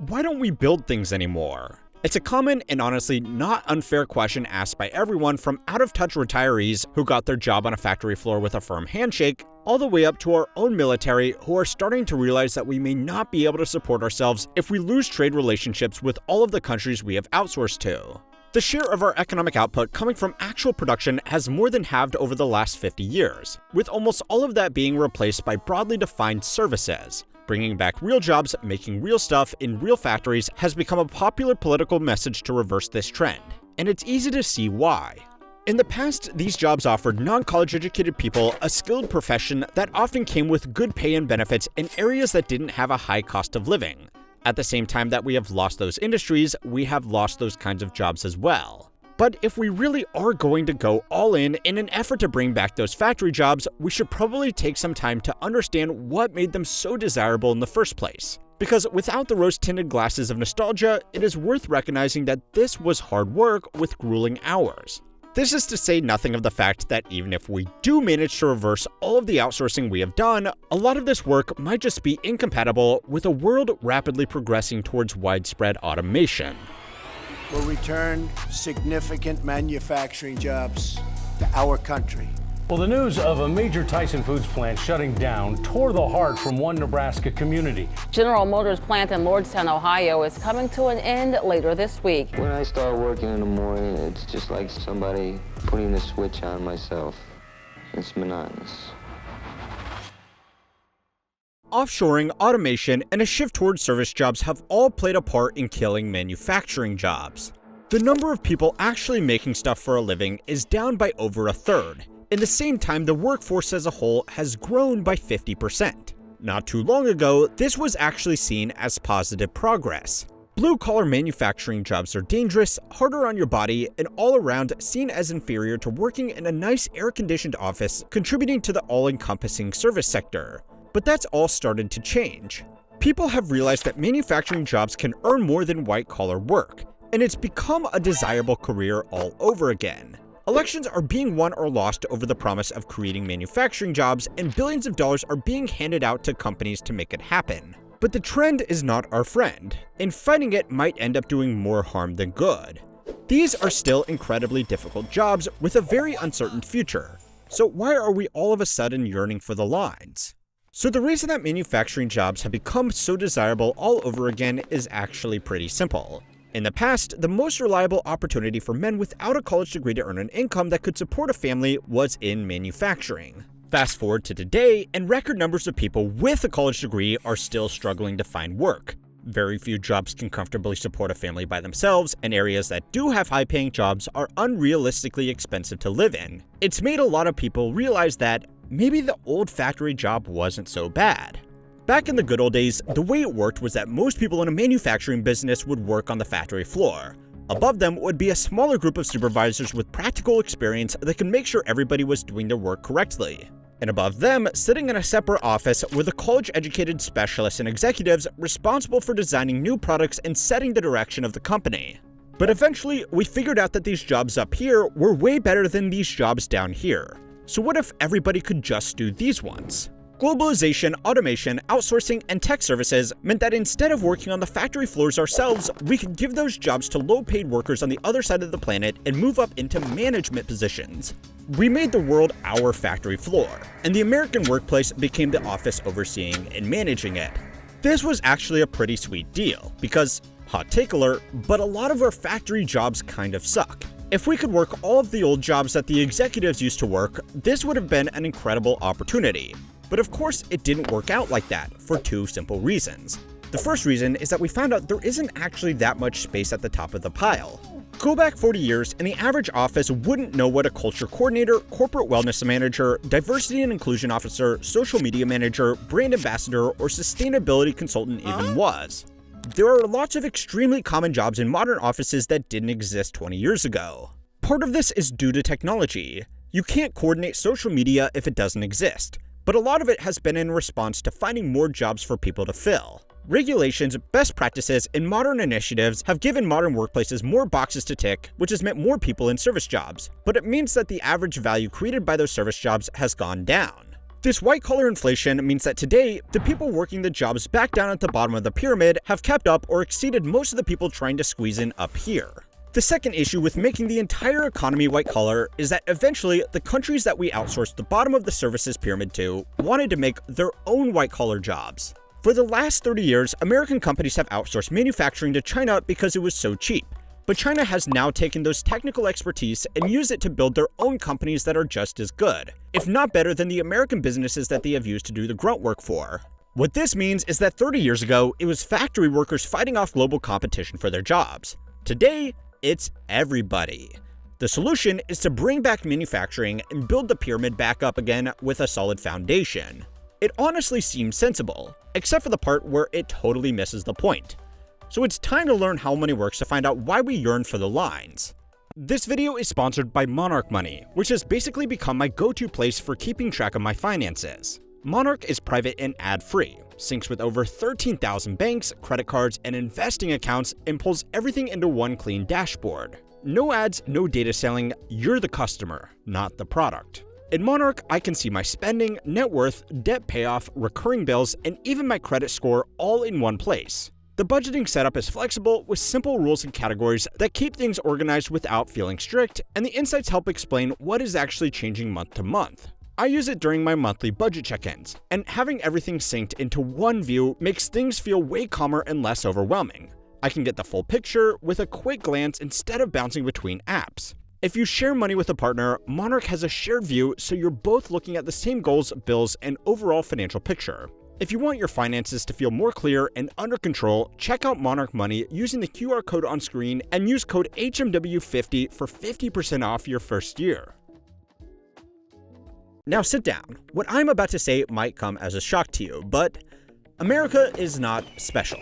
why don't we build things anymore? It's a common and honestly not unfair question asked by everyone from out-of-touch retirees who got their job on a factory floor with a firm handshake, all the way up to our own military who are starting to realize that we may not be able to support ourselves if we lose trade relationships with all of the countries we have outsourced to. The share of our economic output coming from actual production has more than halved over the last 50 years, with almost all of that being replaced by broadly defined services. Bringing back real jobs, making real stuff in real factories has become a popular political message to reverse this trend, and it's easy to see why. In the past, these jobs offered non-college educated people a skilled profession that often came with good pay and benefits in areas that didn't have a high cost of living. At the same time that we have lost those industries, we have lost those kinds of jobs as well. But if we really are going to go all in an effort to bring back those factory jobs, we should probably take some time to understand what made them so desirable in the first place. Because without the rose-tinted glasses of nostalgia, it is worth recognizing that this was hard work with grueling hours. This is to say nothing of the fact that even if we do manage to reverse all of the outsourcing we have done, a lot of this work might just be incompatible with a world rapidly progressing towards widespread automation. Will return significant manufacturing jobs to our country. Well, the news of a major Tyson Foods plant shutting down tore the heart from one Nebraska community. General Motors plant in Lordstown, Ohio is coming to an end later this week. When I start working in the morning, it's just like somebody putting a switch on myself. It's monotonous. Offshoring, automation, and a shift towards service jobs have all played a part in killing manufacturing jobs. The number of people actually making stuff for a living is down by over a third. In the same time, the workforce as a whole has grown by 50%. Not too long ago, this was actually seen as positive progress. Blue-collar manufacturing jobs are dangerous, harder on your body, and all around seen as inferior to working in a nice air-conditioned office contributing to the all-encompassing service sector. But that's all started to change. People have realized that manufacturing jobs can earn more than white-collar work, and it's become a desirable career all over again. Elections are being won or lost over the promise of creating manufacturing jobs, and billions of dollars are being handed out to companies to make it happen. But the trend is not our friend, and fighting it might end up doing more harm than good. These are still incredibly difficult jobs with a very uncertain future. So why are we all of a sudden yearning for the lines? So the reason that manufacturing jobs have become so desirable all over again is actually pretty simple. In the past, the most reliable opportunity for men without a college degree to earn an income that could support a family was in manufacturing. Fast forward to today, and record numbers of people with a college degree are still struggling to find work. Very few jobs can comfortably support a family by themselves, and areas that do have high-paying jobs are unrealistically expensive to live in. It's made a lot of people realize that maybe the old factory job wasn't so bad. Back in the good old days, the way it worked was that most people in a manufacturing business would work on the factory floor. Above them would be a smaller group of supervisors with practical experience that could make sure everybody was doing their work correctly. And above them, sitting in a separate office, were the college-educated specialists and executives responsible for designing new products and setting the direction of the company. But eventually, we figured out that these jobs up here were way better than these jobs down here. So what if everybody could just do these ones? Globalization, automation, outsourcing, and tech services meant that instead of working on the factory floors ourselves, we could give those jobs to low-paid workers on the other side of the planet and move up into management positions. We made the world our factory floor, and the American workplace became the office overseeing and managing it. This was actually a pretty sweet deal, because, hot take alert, but a lot of our factory jobs kind of suck. If we could work all of the old jobs that the executives used to work, this would have been an incredible opportunity. But of course, it didn't work out like that, for two simple reasons. The first reason is that we found out there isn't actually that much space at the top of the pile. Go back 40 years, and the average office wouldn't know what a culture coordinator, corporate wellness manager, diversity and inclusion officer, social media manager, brand ambassador, or sustainability consultant even was. There are lots of extremely common jobs in modern offices that didn't exist 20 years ago. Part of this is due to technology. You can't coordinate social media if it doesn't exist, but a lot of it has been in response to finding more jobs for people to fill. Regulations, best practices, and modern initiatives have given modern workplaces more boxes to tick, which has meant more people in service jobs, but it means that the average value created by those service jobs has gone down. This white-collar inflation means that today, the people working the jobs back down at the bottom of the pyramid have kept up or exceeded most of the people trying to squeeze in up here. The second issue with making the entire economy white-collar is that eventually, the countries that we outsourced the bottom of the services pyramid to wanted to make their own white-collar jobs. For the last 30 years, American companies have outsourced manufacturing to China because it was so cheap. But China has now taken those technical expertise and used it to build their own companies that are just as good, if not better than the American businesses that they have used to do the grunt work for. What this means is that 30 years ago, it was factory workers fighting off global competition for their jobs. Today, it's everybody. The solution is to bring back manufacturing and build the pyramid back up again with a solid foundation. It honestly seems sensible, except for the part where it totally misses the point. So it's time to learn how money works to find out why we yearn for the lines. This video is sponsored by Monarch Money, which has basically become my go-to place for keeping track of my finances. Monarch is private and ad-free, syncs with over 13,000 banks, credit cards, and investing accounts, and pulls everything into one clean dashboard. No ads, no data selling, you're the customer, not the product. In Monarch, I can see my spending, net worth, debt payoff, recurring bills, and even my credit score all in one place. The budgeting setup is flexible with simple rules and categories that keep things organized without feeling strict, and the insights help explain what is actually changing month to month. I use it during my monthly budget check-ins, and having everything synced into one view makes things feel way calmer and less overwhelming. I can get the full picture with a quick glance instead of bouncing between apps. If you share money with a partner, Monarch has a shared view so you're both looking at the same goals, bills, and overall financial picture. If you want your finances to feel more clear and under control, check out Monarch Money using the QR code on screen and use code HMW50 for 50% off your first year. Now sit down. What I'm about to say might come as a shock to you, but America is not special.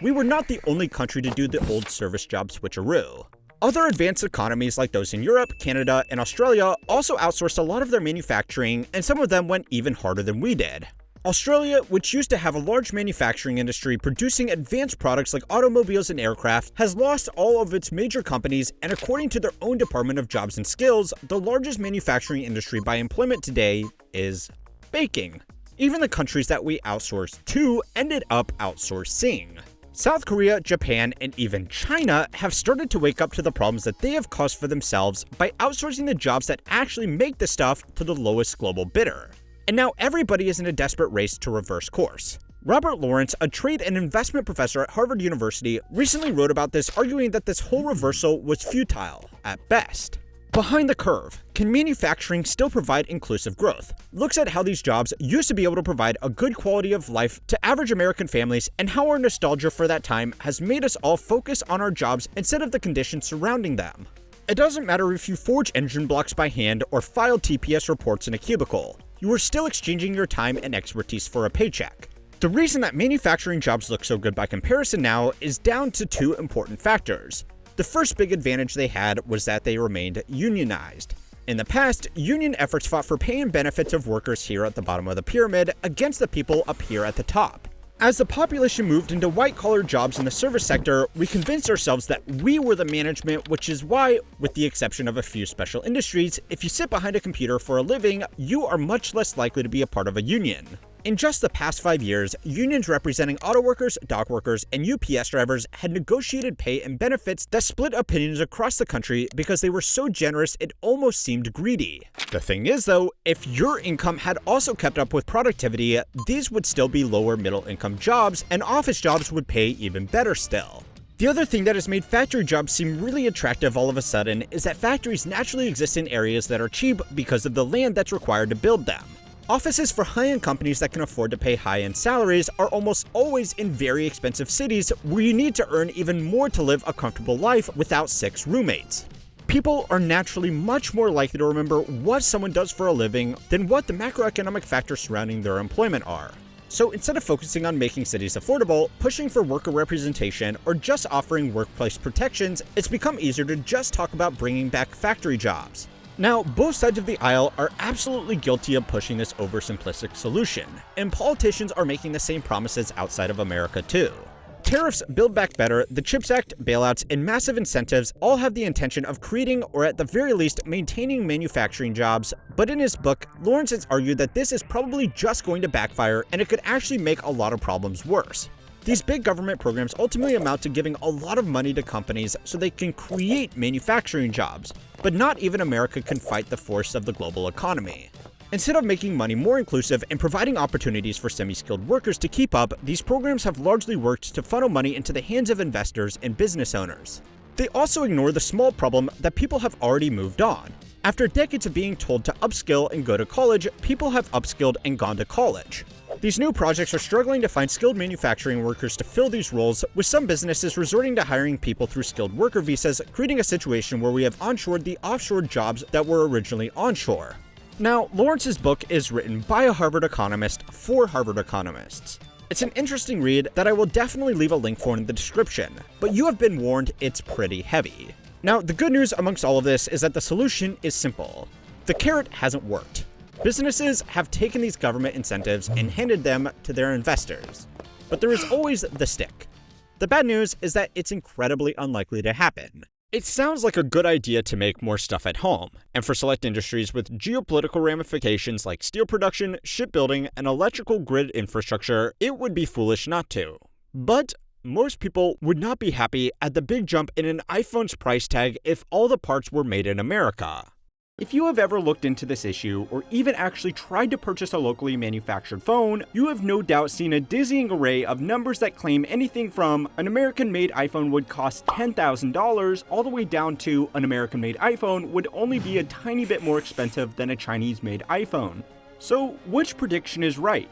We were not the only country to do the old service job switcheroo. Other advanced economies like those in Europe, Canada, and Australia also outsourced a lot of their manufacturing, and some of them went even harder than we did. Australia, which used to have a large manufacturing industry producing advanced products like automobiles and aircraft, has lost all of its major companies, and according to their own Department of Jobs and Skills, the largest manufacturing industry by employment today is baking. Even the countries that we outsourced to ended up outsourcing. South Korea, Japan, and even China have started to wake up to the problems that they have caused for themselves by outsourcing the jobs that actually make the stuff to the lowest global bidder. And now everybody is in a desperate race to reverse course. Robert Lawrence, a trade and investment professor at Harvard University, recently wrote about this, arguing that this whole reversal was futile, at best. Behind the Curve, Can Manufacturing Still Provide Inclusive Growth? Looks at how these jobs used to be able to provide a good quality of life to average American families and how our nostalgia for that time has made us all focus on our jobs instead of the conditions surrounding them. It doesn't matter if you forge engine blocks by hand or file TPS reports in a cubicle. You are still exchanging your time and expertise for a paycheck. The reason that manufacturing jobs look so good by comparison now is down to two important factors. The first big advantage they had was that they remained unionized. In the past, union efforts fought for pay and benefits of workers here at the bottom of the pyramid against the people up here at the top. As the population moved into white-collar jobs in the service sector, we convinced ourselves that we were the management, which is why, with the exception of a few special industries, if you sit behind a computer for a living, you are much less likely to be a part of a union. In just the past 5 years, unions representing auto workers, dock workers, and UPS drivers had negotiated pay and benefits that split opinions across the country because they were so generous it almost seemed greedy. The thing is though, if your income had also kept up with productivity, these would still be lower middle income jobs, and office jobs would pay even better still. The other thing that has made factory jobs seem really attractive all of a sudden is that factories naturally exist in areas that are cheap because of the land that's required to build them. Offices for high-end companies that can afford to pay high-end salaries are almost always in very expensive cities where you need to earn even more to live a comfortable life without 6 roommates. People are naturally much more likely to remember what someone does for a living than what the macroeconomic factors surrounding their employment are. So instead of focusing on making cities affordable, pushing for worker representation, or just offering workplace protections, it's become easier to just talk about bringing back factory jobs. Now, both sides of the aisle are absolutely guilty of pushing this oversimplistic solution, and politicians are making the same promises outside of America too. Tariffs, Build Back Better, the CHIPS Act, bailouts, and massive incentives all have the intention of creating, or at the very least, maintaining manufacturing jobs, but in his book, Lawrence has argued that this is probably just going to backfire and it could actually make a lot of problems worse. These big government programs ultimately amount to giving a lot of money to companies so they can create manufacturing jobs, but not even America can fight the force of the global economy. Instead of making money more inclusive and providing opportunities for semi-skilled workers to keep up, these programs have largely worked to funnel money into the hands of investors and business owners. They also ignore the small problem that people have already moved on. After decades of being told to upskill and go to college, people have upskilled and gone to college. These new projects are struggling to find skilled manufacturing workers to fill these roles, with some businesses resorting to hiring people through skilled worker visas, creating a situation where we have onshored the offshore jobs that were originally onshore. Now, Lawrence's book is written by a Harvard economist for Harvard economists. It's an interesting read that I will definitely leave a link for in the description, but you have been warned it's pretty heavy. Now, the good news amongst all of this is that the solution is simple. The carrot hasn't worked. Businesses have taken these government incentives and handed them to their investors. But there is always the stick. The bad news is that it's incredibly unlikely to happen. It sounds like a good idea to make more stuff at home, and for select industries with geopolitical ramifications like steel production, shipbuilding, and electrical grid infrastructure, it would be foolish not to. But most people would not be happy at the big jump in an iPhone's price tag if all the parts were made in America. If you have ever looked into this issue, or even actually tried to purchase a locally manufactured phone, you have no doubt seen a dizzying array of numbers that claim anything from an American-made iPhone would cost $10,000 all the way down to an American-made iPhone would only be a tiny bit more expensive than a Chinese-made iPhone. So, which prediction is right?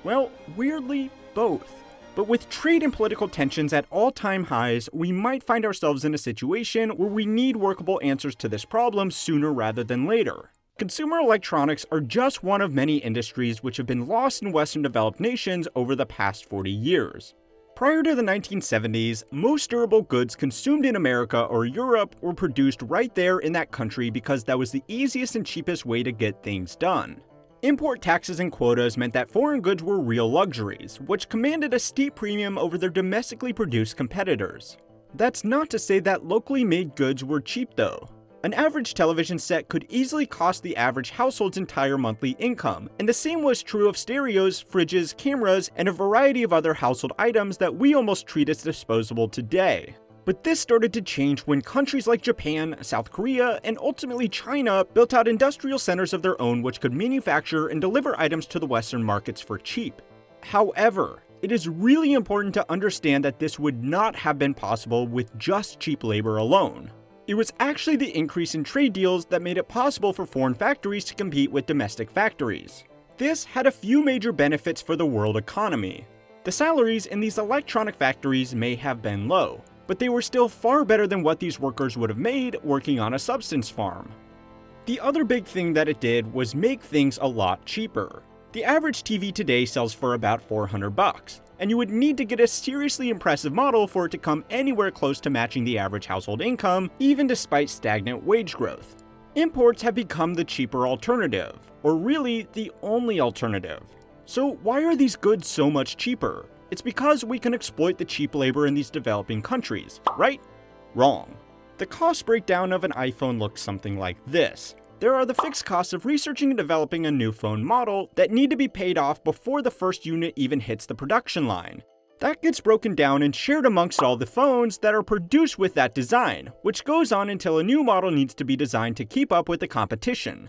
Well, weirdly, both. But with trade and political tensions at all-time highs, we might find ourselves in a situation where we need workable answers to this problem sooner rather than later. Consumer electronics are just one of many industries which have been lost in Western developed nations over the past 40 years. Prior to the 1970s, most durable goods consumed in America or Europe were produced right there in that country because that was the easiest and cheapest way to get things done. Import taxes and quotas meant that foreign goods were real luxuries, which commanded a steep premium over their domestically produced competitors. That's not to say that locally made goods were cheap though. An average television set could easily cost the average household's entire monthly income, and the same was true of stereos, fridges, cameras, and a variety of other household items that we almost treat as disposable today. But this started to change when countries like Japan, South Korea, and ultimately China built out industrial centers of their own which could manufacture and deliver items to the Western markets for cheap. However, it is really important to understand that this would not have been possible with just cheap labor alone. It was actually the increase in trade deals that made it possible for foreign factories to compete with domestic factories. This had a few major benefits for the world economy. The salaries in these electronic factories may have been low, but they were still far better than what these workers would have made working on a subsistence farm. The other big thing that it did was make things a lot cheaper. The average TV today sells for about $400, and you would need to get a seriously impressive model for it to come anywhere close to matching the average household income, even despite stagnant wage growth. Imports have become the cheaper alternative, or really the only alternative. So why are these goods so much cheaper? It's because we can exploit the cheap labor in these developing countries, right? Wrong. The cost breakdown of an iPhone looks something like this. There are the fixed costs of researching and developing a new phone model that need to be paid off before the first unit even hits the production line. That gets broken down and shared amongst all the phones that are produced with that design, which goes on until a new model needs to be designed to keep up with the competition.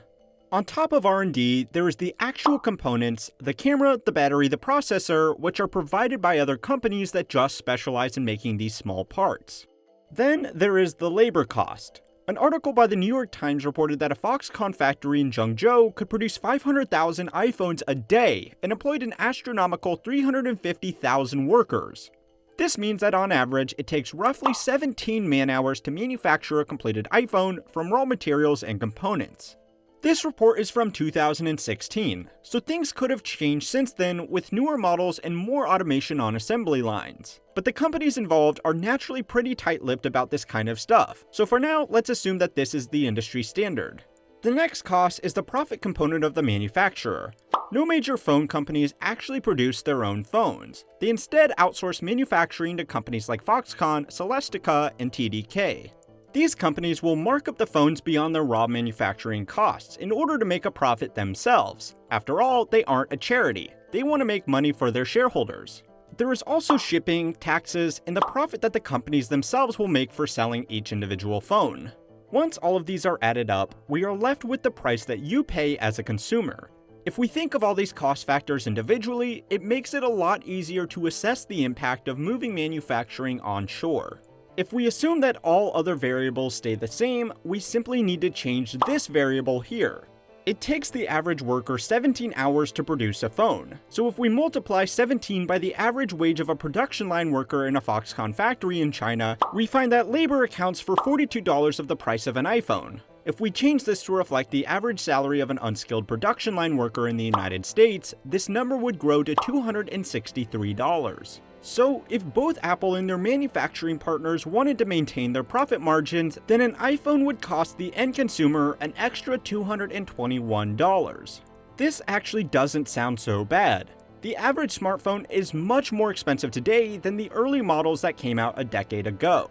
On top of R&D, there is the actual components, the camera, the battery, the processor, which are provided by other companies that just specialize in making these small parts. Then there is the labor cost. An article by the New York Times reported that a Foxconn factory in Zhengzhou could produce 500,000 iPhones a day and employed an astronomical 350,000 workers. This means that on average, it takes roughly 17 man-hours to manufacture a completed iPhone from raw materials and components. This report is from 2016, so things could have changed since then with newer models and more automation on assembly lines. But the companies involved are naturally pretty tight-lipped about this kind of stuff, so for now, let's assume that this is the industry standard. The next cost is the profit component of the manufacturer. No major phone companies actually produce their own phones. They instead outsource manufacturing to companies like Foxconn, Celestica, and TDK. These companies will mark up the phones beyond their raw manufacturing costs in order to make a profit themselves. After all, they aren't a charity. They want to make money for their shareholders. There is also shipping, taxes, and the profit that the companies themselves will make for selling each individual phone. Once all of these are added up, we are left with the price that you pay as a consumer. If we think of all these cost factors individually, it makes it a lot easier to assess the impact of moving manufacturing onshore. If we assume that all other variables stay the same, we simply need to change this variable here. It takes the average worker 17 hours to produce a phone, so if we multiply 17 by the average wage of a production line worker in a Foxconn factory in China, we find that labor accounts for $42 of the price of an iPhone. If we change this to reflect the average salary of an unskilled production line worker in the United States, this number would grow to $263. So, if both Apple and their manufacturing partners wanted to maintain their profit margins, then an iPhone would cost the end consumer an extra $221. This actually doesn't sound so bad. The average smartphone is much more expensive today than the early models that came out a decade ago.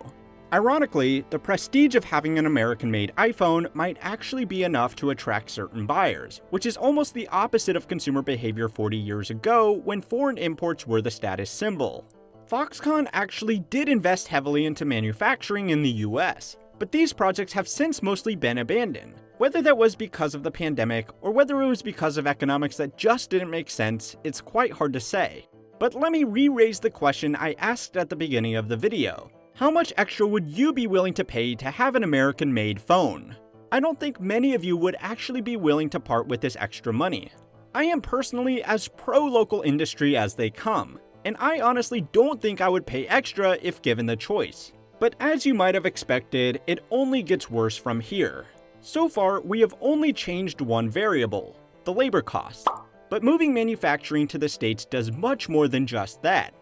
Ironically, the prestige of having an American-made iPhone might actually be enough to attract certain buyers, which is almost the opposite of consumer behavior 40 years ago when foreign imports were the status symbol. Foxconn actually did invest heavily into manufacturing in the US, but these projects have since mostly been abandoned. Whether that was because of the pandemic or whether it was because of economics that just didn't make sense, it's quite hard to say. But let me re-raise the question I asked at the beginning of the video. How much extra would you be willing to pay to have an American-made phone? I don't think many of you would actually be willing to part with this extra money. I am personally as pro-local industry as they come, and I honestly don't think I would pay extra if given the choice. But as you might have expected, it only gets worse from here. So far, we have only changed one variable, the labor cost. But moving manufacturing to the States does much more than just that.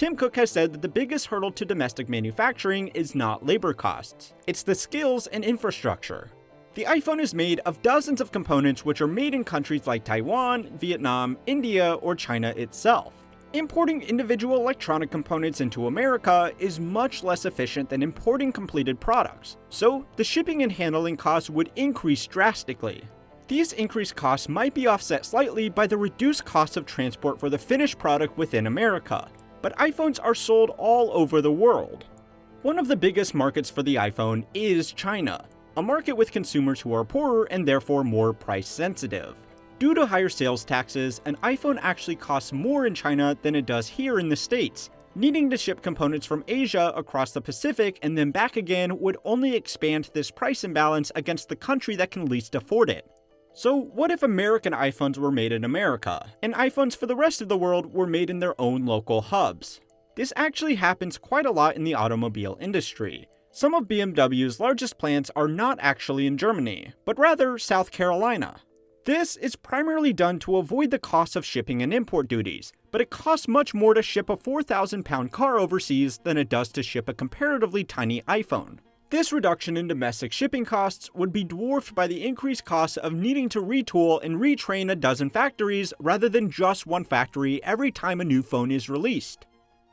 Tim Cook has said that the biggest hurdle to domestic manufacturing is not labor costs, it's the skills and infrastructure. The iPhone is made of dozens of components which are made in countries like Taiwan, Vietnam, India, or China itself. Importing individual electronic components into America is much less efficient than importing completed products, so the shipping and handling costs would increase drastically. These increased costs might be offset slightly by the reduced cost of transport for the finished product within America, but iPhones are sold all over the world. One of the biggest markets for the iPhone is China, a market with consumers who are poorer and therefore more price sensitive. Due to higher sales taxes, an iPhone actually costs more in China than it does here in the States. Needing to ship components from Asia across the Pacific and then back again would only expand this price imbalance against the country that can least afford it. So what if American iPhones were made in America, and iPhones for the rest of the world were made in their own local hubs? This actually happens quite a lot in the automobile industry. Some of BMW's largest plants are not actually in Germany, but rather South Carolina. This is primarily done to avoid the cost of shipping and import duties, but it costs much more to ship a 4,000-pound car overseas than it does to ship a comparatively tiny iPhone. This reduction in domestic shipping costs would be dwarfed by the increased costs of needing to retool and retrain a dozen factories rather than just one factory every time a new phone is released.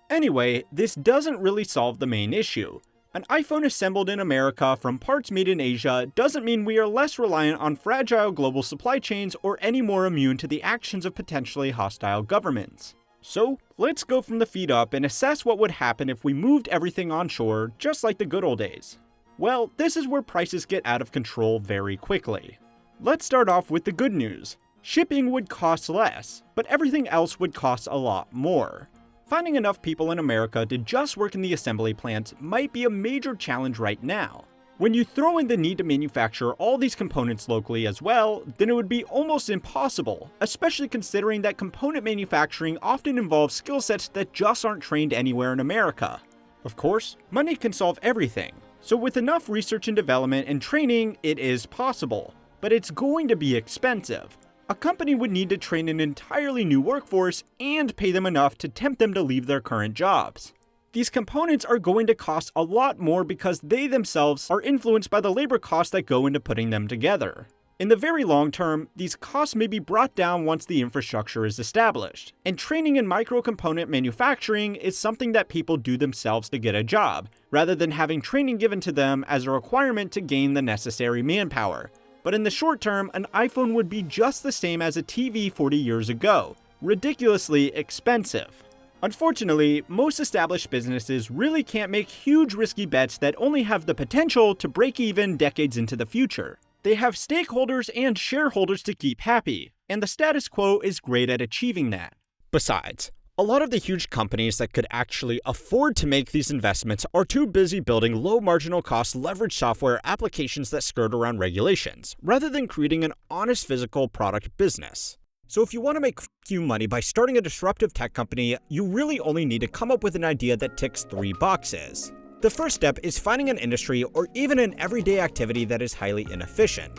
Anyway, this doesn't really solve the main issue. An iPhone assembled in America from parts made in Asia doesn't mean we are less reliant on fragile global supply chains or any more immune to the actions of potentially hostile governments. So, let's go from the feet up and assess what would happen if we moved everything onshore just like the good old days. Well, this is where prices get out of control very quickly. Let's start off with the good news. Shipping would cost less, but everything else would cost a lot more. Finding enough people in America to just work in the assembly plants might be a major challenge right now. When you throw in the need to manufacture all these components locally as well, then it would be almost impossible, especially considering that component manufacturing often involves skill sets that just aren't trained anywhere in America. Of course, money can solve everything. So with enough research and development and training, it is possible, but it's going to be expensive. A company would need to train an entirely new workforce and pay them enough to tempt them to leave their current jobs. These components are going to cost a lot more because they themselves are influenced by the labor costs that go into putting them together. In the very long term, these costs may be brought down once the infrastructure is established, and training in micro-component manufacturing is something that people do themselves to get a job, rather than having training given to them as a requirement to gain the necessary manpower. But in the short term, an iPhone would be just the same as a TV 40 years ago, ridiculously expensive. Unfortunately, most established businesses really can't make huge risky bets that only have the potential to break even decades into the future. They have stakeholders and shareholders to keep happy, and the status quo is great at achieving that. Besides, a lot of the huge companies that could actually afford to make these investments are too busy building low marginal cost leverage software applications that skirt around regulations, rather than creating an honest physical product business. So if you want to make money by starting a disruptive tech company, you really only need to come up with an idea that ticks 3 boxes. The first step is finding an industry or even an everyday activity that is highly inefficient.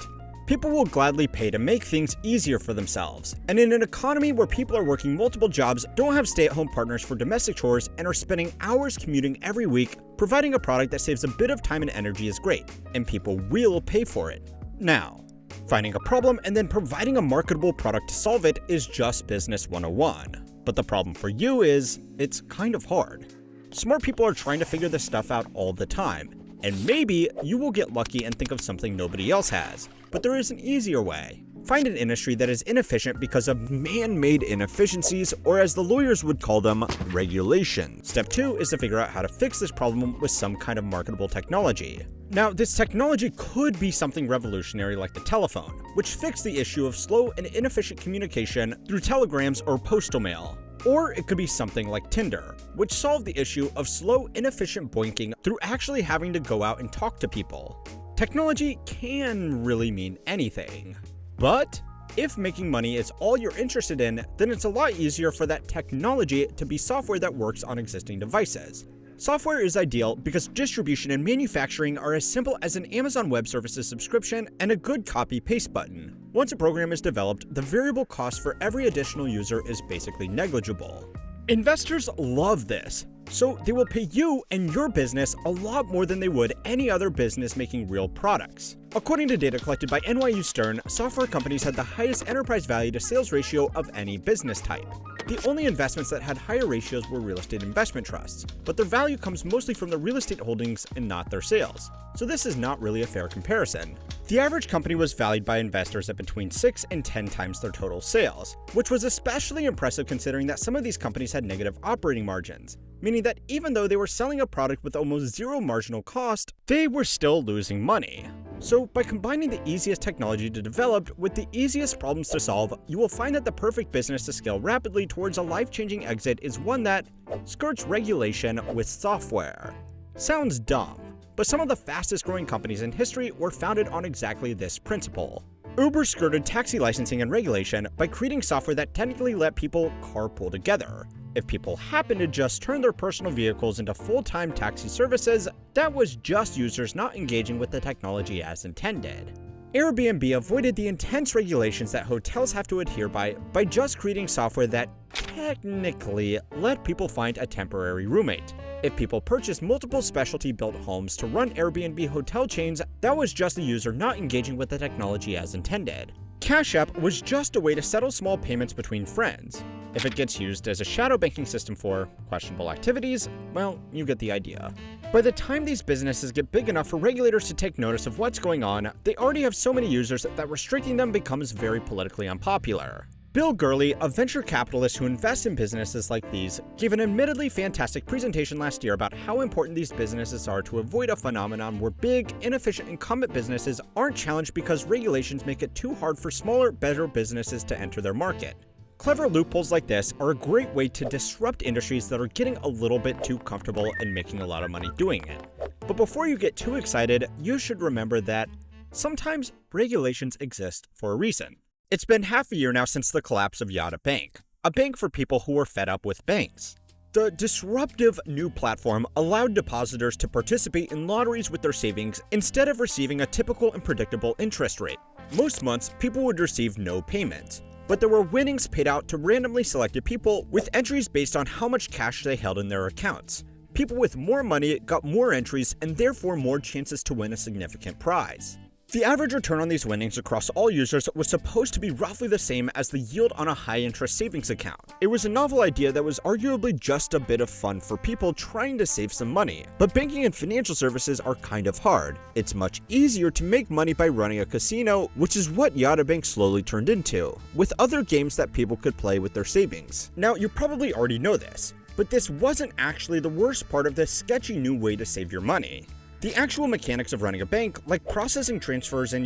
People will gladly pay to make things easier for themselves, and in an economy where people are working multiple jobs, don't have stay-at-home partners for domestic chores, and are spending hours commuting every week, providing a product that saves a bit of time and energy is great, and people will pay for it. Now, finding a problem and then providing a marketable product to solve it is just business 101. But the problem for you is, it's kind of hard. Smart people are trying to figure this stuff out all the time, and maybe you will get lucky and think of something nobody else has. But there is an easier way. Find an industry that is inefficient because of man-made inefficiencies, or as the lawyers would call them, regulation. Step 2 is to figure out how to fix this problem with some kind of marketable technology. Now, this technology could be something revolutionary like the telephone, which fixed the issue of slow and inefficient communication through telegrams or postal mail. Or it could be something like Tinder, which solved the issue of slow, inefficient boinking through actually having to go out and talk to people. Technology can really mean anything. But if making money is all you're interested in, then it's a lot easier for that technology to be software that works on existing devices. Software is ideal because distribution and manufacturing are as simple as an Amazon Web Services subscription and a good copy-paste button. Once a program is developed, the variable cost for every additional user is basically negligible. Investors love this, so they will pay you and your business a lot more than they would any other business making real products. According to data collected by NYU Stern, software companies had the highest enterprise value to sales ratio of any business type. The only investments that had higher ratios were real estate investment trusts, but their value comes mostly from the real estate holdings and not their sales. So this is not really a fair comparison. The average company was valued by investors at between 6 and 10 times their total sales, which was especially impressive considering that some of these companies had negative operating margins, meaning that even though they were selling a product with almost zero marginal cost, they were still losing money. So by combining the easiest technology to develop with the easiest problems to solve, you will find that the perfect business to scale rapidly towards a life-changing exit is one that skirts regulation with software. Sounds dumb, but some of the fastest growing companies in history were founded on exactly this principle. Uber skirted taxi licensing and regulation by creating software that technically let people carpool together. If people happened to just turn their personal vehicles into full-time taxi services, that was just users not engaging with the technology as intended. Airbnb avoided the intense regulations that hotels have to adhere by just creating software that technically let people find a temporary roommate. If people purchased multiple specialty-built homes to run Airbnb hotel chains, that was just the user not engaging with the technology as intended. Cash App was just a way to settle small payments between friends. If it gets used as a shadow banking system for questionable activities, well, you get the idea. By the time these businesses get big enough for regulators to take notice of what's going on, they already have so many users that restricting them becomes very politically unpopular. Bill Gurley, a venture capitalist who invests in businesses like these, gave an admittedly fantastic presentation last year about how important these businesses are to avoid a phenomenon where big, inefficient incumbent businesses aren't challenged because regulations make it too hard for smaller, better businesses to enter their market. Clever loopholes like this are a great way to disrupt industries that are getting a little bit too comfortable and making a lot of money doing it. But before you get too excited, you should remember that sometimes regulations exist for a reason. It's been half a year now since the collapse of Yada Bank, a bank for people who were fed up with banks. The disruptive new platform allowed depositors to participate in lotteries with their savings instead of receiving a typical and predictable interest rate. Most months, people would receive no payment, but there were winnings paid out to randomly selected people with entries based on how much cash they held in their accounts. People with more money got more entries and therefore more chances to win a significant prize. The average return on these winnings across all users was supposed to be roughly the same as the yield on a high-interest savings account. It was a novel idea that was arguably just a bit of fun for people trying to save some money. But banking and financial services are kind of hard. It's much easier to make money by running a casino, which is what Yada Bank slowly turned into, with other games that people could play with their savings. Now, you probably already know this, but this wasn't actually the worst part of this sketchy new way to save your money. The actual mechanics of running a bank, like processing transfers and,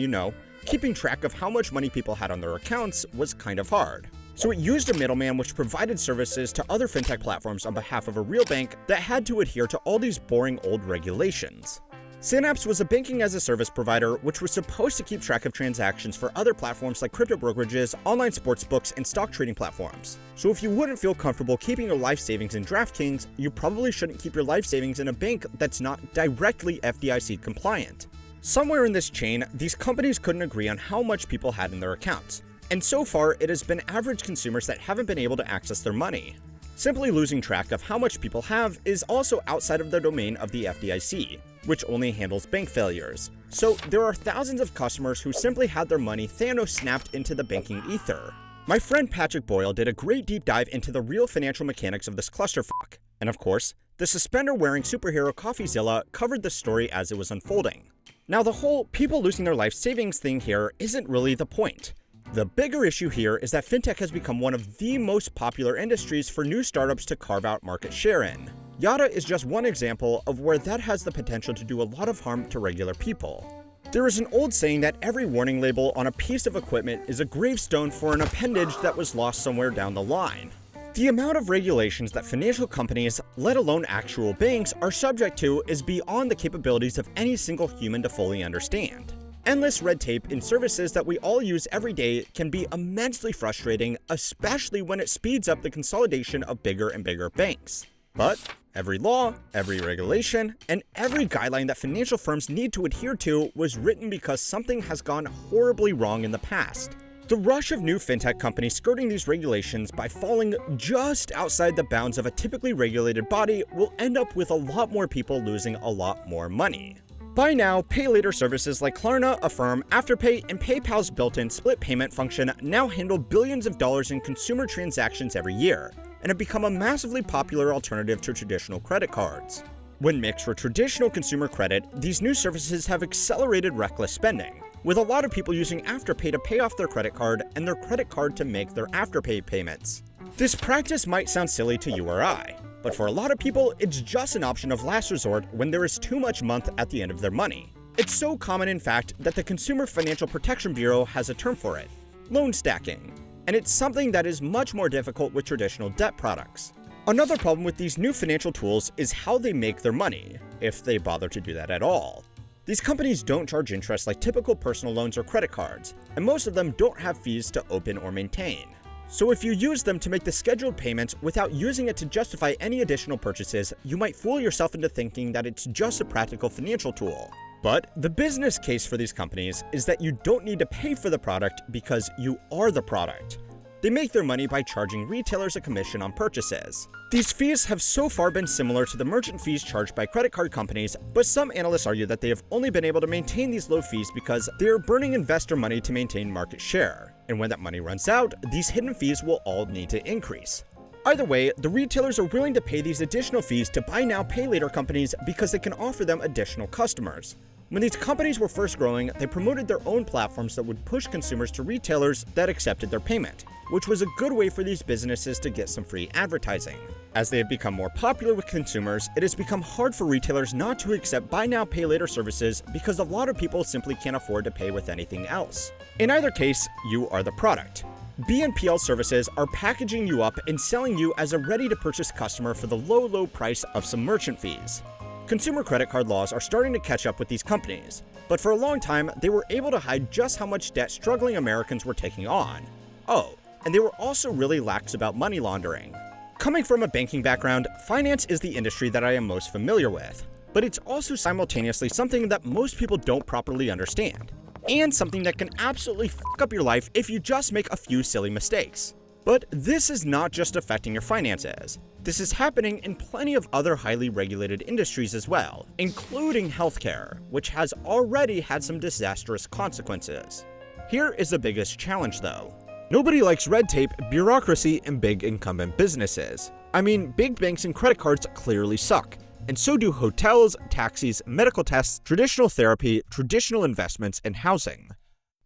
keeping track of how much money people had on their accounts, was kind of hard. So it used a middleman which provided services to other fintech platforms on behalf of a real bank that had to adhere to all these boring old regulations. Synapse was a banking-as-a-service provider which was supposed to keep track of transactions for other platforms like crypto brokerages, online sports books, and stock trading platforms. So if you wouldn't feel comfortable keeping your life savings in DraftKings, you probably shouldn't keep your life savings in a bank that's not directly FDIC compliant. Somewhere in this chain, these companies couldn't agree on how much people had in their accounts, and so far it has been average consumers that haven't been able to access their money. Simply losing track of how much people have is also outside of the domain of the FDIC, which only handles bank failures. So there are thousands of customers who simply had their money Thanos snapped into the banking ether. My friend Patrick Boyle did a great deep dive into the real financial mechanics of this clusterfuck. And of course, the suspender-wearing superhero CoffeeZilla covered the story as it was unfolding. Now the whole people losing their life savings thing here isn't really the point. The bigger issue here is that fintech has become one of the most popular industries for new startups to carve out market share in. Yada is just one example of where that has the potential to do a lot of harm to regular people. There is an old saying that every warning label on a piece of equipment is a gravestone for an appendage that was lost somewhere down the line. The amount of regulations that financial companies, let alone actual banks, are subject to is beyond the capabilities of any single human to fully understand. Endless red tape in services that we all use every day can be immensely frustrating, especially when it speeds up the consolidation of bigger and bigger banks. But every law, every regulation, and every guideline that financial firms need to adhere to was written because something has gone horribly wrong in the past. The rush of new fintech companies skirting these regulations by falling just outside the bounds of a typically regulated body will end up with a lot more people losing a lot more money. By now, pay later services like Klarna, Affirm, Afterpay, and PayPal's built-in split payment function now handle billions of dollars in consumer transactions every year, and have become a massively popular alternative to traditional credit cards. When mixed with traditional consumer credit, these new services have accelerated reckless spending, with a lot of people using Afterpay to pay off their credit card and their credit card to make their Afterpay payments. This practice might sound silly to you or I, but for a lot of people, it's just an option of last resort when there is too much month at the end of their money. It's so common, in fact, that the Consumer Financial Protection Bureau has a term for it: loan stacking. And it's something that is much more difficult with traditional debt products. Another problem with these new financial tools is how they make their money, if they bother to do that at all. These companies don't charge interest like typical personal loans or credit cards, and most of them don't have fees to open or maintain. So if you use them to make the scheduled payments without using it to justify any additional purchases, you might fool yourself into thinking that it's just a practical financial tool. But the business case for these companies is that you don't need to pay for the product because you are the product. They make their money by charging retailers a commission on purchases. These fees have so far been similar to the merchant fees charged by credit card companies, but some analysts argue that they have only been able to maintain these low fees because they are burning investor money to maintain market share. And when that money runs out, these hidden fees will all need to increase. Either way, the retailers are willing to pay these additional fees to buy now, pay later companies because they can offer them additional customers. When these companies were first growing, they promoted their own platforms that would push consumers to retailers that accepted their payment, which was a good way for these businesses to get some free advertising. As they have become more popular with consumers, it has become hard for retailers not to accept buy now, pay later services because a lot of people simply can't afford to pay with anything else. In either case, you are the product. BNPL services are packaging you up and selling you as a ready-to-purchase customer for the low price of some merchant fees. Consumer credit card laws are starting to catch up with these companies, but for a long time, they were able to hide just how much debt struggling Americans were taking on. Oh, and they were also really lax about money laundering. Coming from a banking background, finance is the industry that I am most familiar with, but it's also simultaneously something that most people don't properly understand, and something that can absolutely fuck up your life if you just make a few silly mistakes. But this is not just affecting your finances. This is happening in plenty of other highly regulated industries as well, including healthcare, which has already had some disastrous consequences. Here is the biggest challenge though. Nobody likes red tape, bureaucracy, and big incumbent businesses. I mean, big banks and credit cards clearly suck, and so do hotels, taxis, medical tests, traditional therapy, traditional investments, and housing.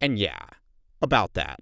And yeah, about that.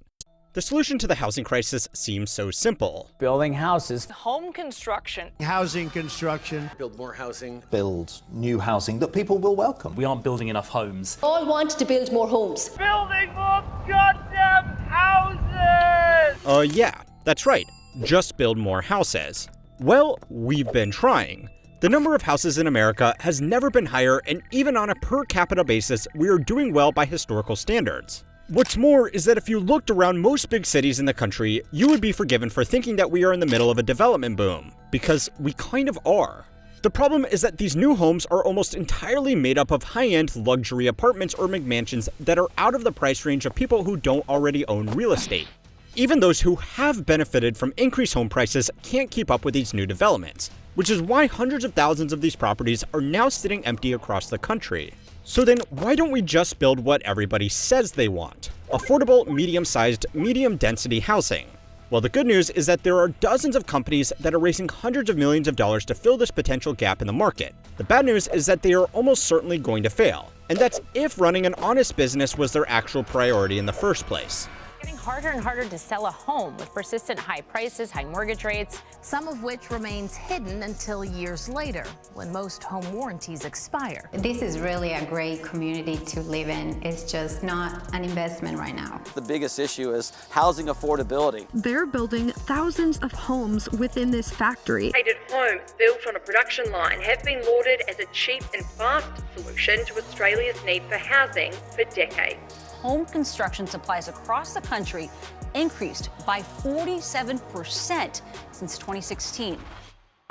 The solution to the housing crisis seems so simple. Building houses. Home construction. Housing construction. Build more housing. Build new housing that people will welcome. We aren't building enough homes. All want to build more homes. Building more goddamn houses! Yeah, that's right. Just build more houses. Well, we've been trying. The number of houses in America has never been higher, and even on a per capita basis, we are doing well by historical standards. What's more is that if you looked around most big cities in the country, you would be forgiven for thinking that we are in the middle of a development boom, because we kind of are. The problem is that these new homes are almost entirely made up of high-end luxury apartments or McMansions that are out of the price range of people who don't already own real estate. Even those who have benefited from increased home prices can't keep up with these new developments, which is why hundreds of thousands of these properties are now sitting empty across the country. So then, why don't we just build what everybody says they want? Affordable, medium-sized, medium-density housing. Well, the good news is that there are dozens of companies that are raising hundreds of millions of dollars to fill this potential gap in the market. The bad news is that they are almost certainly going to fail, and that's if running an honest business was their actual priority in the first place. Getting harder and harder to sell a home with persistent high prices, high mortgage rates. Some of which remains hidden until years later, when most home warranties expire. This is really a great community to live in. It's just not an investment right now. The biggest issue is housing affordability. They're building thousands of homes within this factory. Homes built on a production line have been lauded as a cheap and fast solution to Australia's need for housing for decades. Home construction supplies across the country increased by 47% since 2016.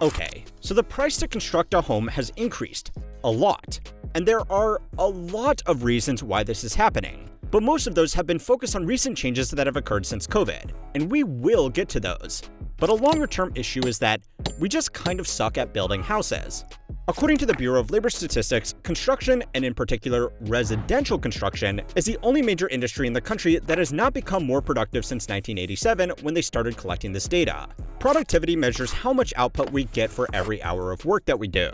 Okay, so the price to construct a home has increased a lot, and there are a lot of reasons why this is happening. But most of those have been focused on recent changes that have occurred since COVID, and we will get to those. But a longer-term issue is that we just kind of suck at building houses. According to the Bureau of Labor Statistics, construction, and in particular residential construction, is the only major industry in the country that has not become more productive since 1987 when they started collecting this data. Productivity measures how much output we get for every hour of work that we do.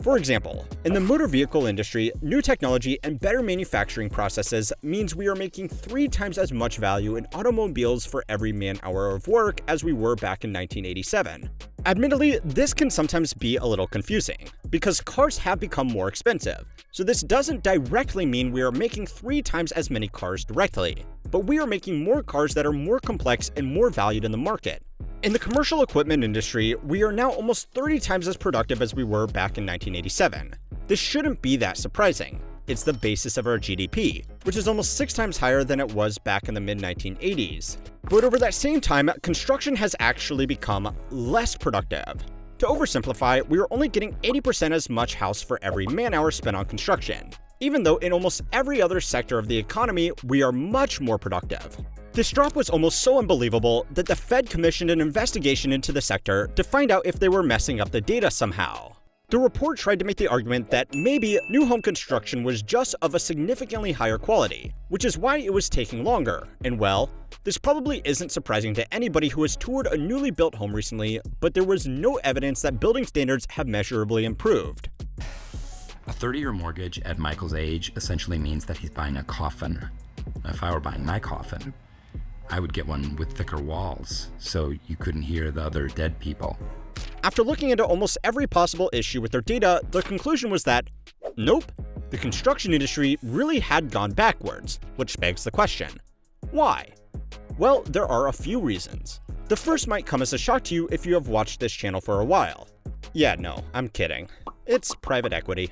For example, in the motor vehicle industry, new technology and better manufacturing processes means we are making 3 times as much value in automobiles for every man-hour of work as we were back in 1987. Admittedly, this can sometimes be a little confusing, because cars have become more expensive, so this doesn't directly mean we are making 3 times as many cars directly, but we are making more cars that are more complex and more valued in the market. In the commercial equipment industry, we are now almost 30 times as productive as we were back in 1987. This shouldn't be that surprising. It's the basis of our GDP, which is almost 6 times higher than it was back in the mid-1980s. But over that same time, construction has actually become less productive. To oversimplify, we are only getting 80% as much house for every man-hour spent on construction, even though in almost every other sector of the economy, we are much more productive. This drop was almost so unbelievable that the Fed commissioned an investigation into the sector to find out if they were messing up the data somehow. The report tried to make the argument that maybe new home construction was just of a significantly higher quality, which is why it was taking longer. And well, this probably isn't surprising to anybody who has toured a newly built home recently, but there was no evidence that building standards have measurably improved. A 30-year mortgage at Michael's age essentially means that he's buying a coffin. If I were buying my coffin, I would get one with thicker walls, so you couldn't hear the other dead people. After looking into almost every possible issue with their data, the conclusion was that, nope, the construction industry really had gone backwards, which begs the question, why? Well, there are a few reasons. The first might come as a shock to you if you have watched this channel for a while. Yeah, no, I'm kidding. It's private equity.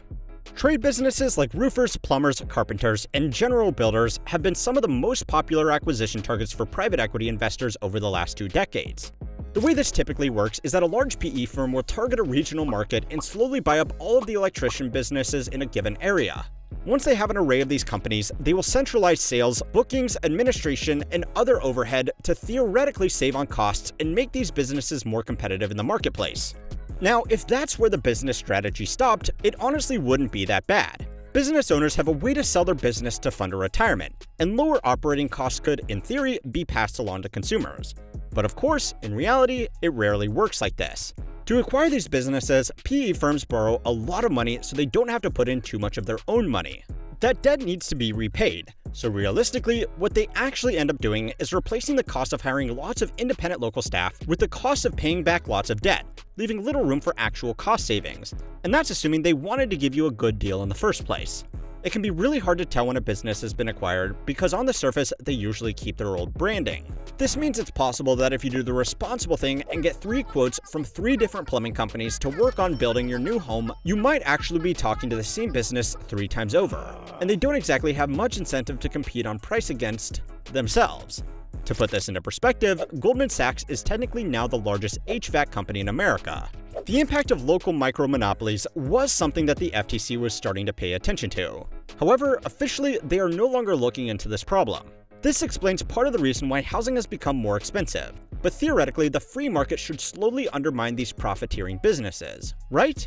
Trade businesses like roofers, plumbers, carpenters, and general builders have been some of the most popular acquisition targets for private equity investors over the last 2 decades. The way this typically works is that a large PE firm will target a regional market and slowly buy up all of the electrician businesses in a given area. Once they have an array of these companies, they will centralize sales, bookings, administration, and other overhead to theoretically save on costs and make these businesses more competitive in the marketplace. Now, if that's where the business strategy stopped, it honestly wouldn't be that bad. Business owners have a way to sell their business to fund a retirement, and lower operating costs could, in theory, be passed along to consumers. But of course, in reality, it rarely works like this. To acquire these businesses, PE firms borrow a lot of money so they don't have to put in too much of their own money. That debt needs to be repaid, so realistically, what they actually end up doing is replacing the cost of hiring lots of independent local staff with the cost of paying back lots of debt, leaving little room for actual cost savings. And that's assuming they wanted to give you a good deal in the first place. It can be really hard to tell when a business has been acquired because on the surface, they usually keep their old branding. This means it's possible that if you do the responsible thing and get 3 quotes from 3 different plumbing companies to work on building your new home, you might actually be talking to the same business 3 times over. And they don't exactly have much incentive to compete on price against themselves. To put this into perspective, Goldman Sachs is technically now the largest HVAC company in America. The impact of local micro-monopolies was something that the FTC was starting to pay attention to. However, officially, they are no longer looking into this problem. This explains part of the reason why housing has become more expensive, but theoretically, the free market should slowly undermine these profiteering businesses, right?